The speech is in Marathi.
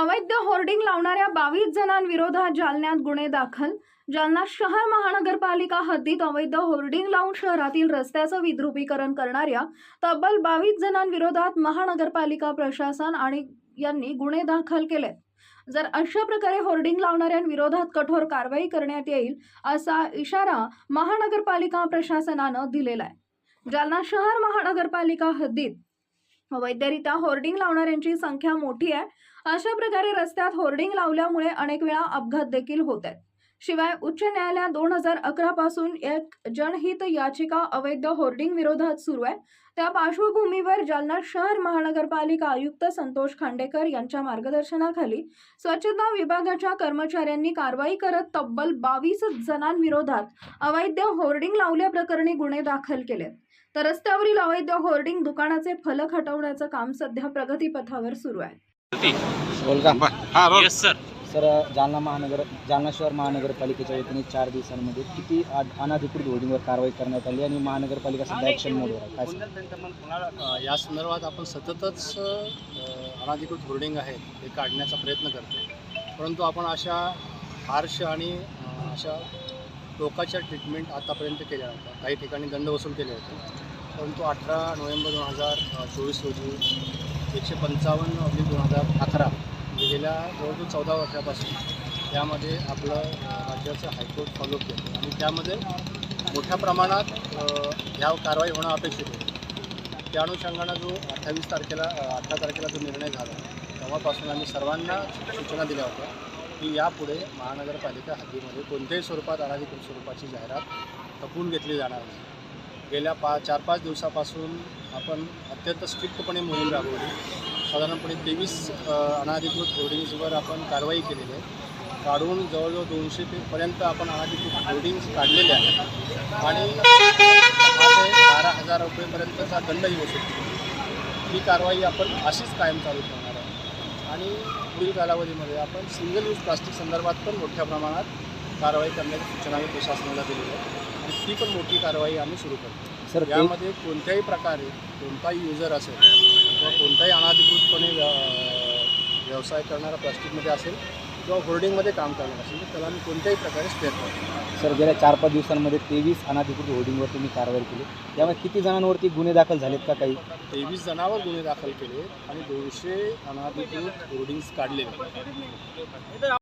अवैध होर्डिंग लावणाऱ्या 22 जणांविरोधात जालन्यात गुन्हे दाखल। जालना शहर महानगरपालिका हद्दीत अवैध होर्डिंग लावून शहरातील रस्त्याचं विद्रुपीकरण करणाऱ्या तब्बल 22 जणांविरोधात महानगरपालिका प्रशासन आणि यांनी गुन्हे दाखल केले। जर अशा प्रकारे होर्डिंग लावणाऱ्यांविरोधात कठोर कारवाई करण्यात येईल असा इशारा महानगरपालिका प्रशासनानं दिलेला आहे। जालना शहर महानगरपालिका हद्दीत अवैधरित्या होर्डिंग लावणाऱ्यांची संख्या मोठी आहे। अशा प्रकारे रस्त्यात होर्डिंग लावल्यामुळे अनेक वेळा अपघात देखील होत आहेत। शिवाय उच्च न्यायालयात 2011 पासून एक जनहित याचिका अवैध होर्डिंग विरोधात सुरू आहे। त्या पार्श्वभूमीवर जालना शहर महानगरपालिका आयुक्त संतोष खांडेकर यांच्या मार्गदर्शनाखाली स्वच्छता विभागाच्या कर्मचाऱ्यांनी कारवाई करत तब्बल 22 जणांविरोधात अवैध होर्डिंग लावल्याप्रकरणी गुन्हे दाखल केले। तर रस्त्यावरील अवैध होर्डिंग दुकानाचे फलक हटवण्याचं काम सध्या प्रगतीपथावर सुरू आहे। Yes sir. सर, जालना शहर महानगरपालिकेच्या वतीने 4 दिवसांमध्ये किती अनधिकृत होर्डिंगवर कारवाई करण्यात आली आणि महानगरपालिका सध्या ॲक्शन मोडवर आहे, काय सांगाल? या संदर्भात आपण सततच अनधिकृत होर्डिंग आहेत हे काढण्याचा प्रयत्न करतो, परंतु आपण अशा हार्श आणि अशा टोकाच्या ट्रीटमेंट आतापर्यंत केल्या होत्या। काही ठिकाणी दंड वसूल केले होते, परंतु 18 नोव्हेंबर 2024 रोजी 155/2011 गेल्या जवळजवळ 14 वर्षापासून त्यामध्ये आपलं राज्याचं हायकोर्ट फॉलो केलं आणि त्यामध्ये मोठ्या प्रमाणात ह्या कारवाई होणं अपेक्षित होतं। त्या अनुषंगानं जो 18 तारखेला जो निर्णय झाला तेव्हापासून आम्ही सर्वांना सूचना दिल्या होत्या की यापुढे महानगरपालिका हद्दीमध्ये कोणत्याही स्वरूपात अनधिकृत स्वरूपाची जाहिरात खपवून घेतली जाणार नाही। गेल्या 4-5 दिवसापासून आपण अत्यंत स्ट्रिक्टपणे मोहीम राबवली। साधारणपणे 23 अनधिकृत होर्डिंग्सवर आपण कारवाई केलेली आहे। काढून जवळजवळ 200 पर्यंत आपण अनधिकृत होर्डिंग्स काढलेले आहेत आणि 10,000 ते 12,000 रुपयेपर्यंतचा दंडही वसूल केला। ही कारवाई आपण अशीच कायम चालू ठेवणार आहे आणि पुढील कालावधीमध्ये आपण सिंगल यूज प्लास्टिक संदर्भात पण मोठ्या प्रमाणात कारवाई करण्याची सूचना प्रशासनाला दिलेली आहे आणि ती पण मोठी कारवाई आम्ही सुरू करतो। सर, यामध्ये कोणत्याही प्रकारे कोणताही युजर असेल किंवा कोणताही अनधिकृतपणे व्यवसाय करणारा प्लास्टिकमध्ये असेल किंवा होर्डिंगमध्ये काम करणार असेल तर त्याला आम्ही कोणत्याही प्रकारे स्पेअर करतो। सर, गेल्या 4-5 दिवसांमध्ये 23 अनधिकृत होर्डिंगवर तुम्ही कारवाई केली, त्यामुळे किती जणांवरती गुन्हे दाखल झालेत का? काही 23 जणांवर गुन्हे दाखल केले आणि 200 अनधिकृत होर्डिंग्स काढलेले।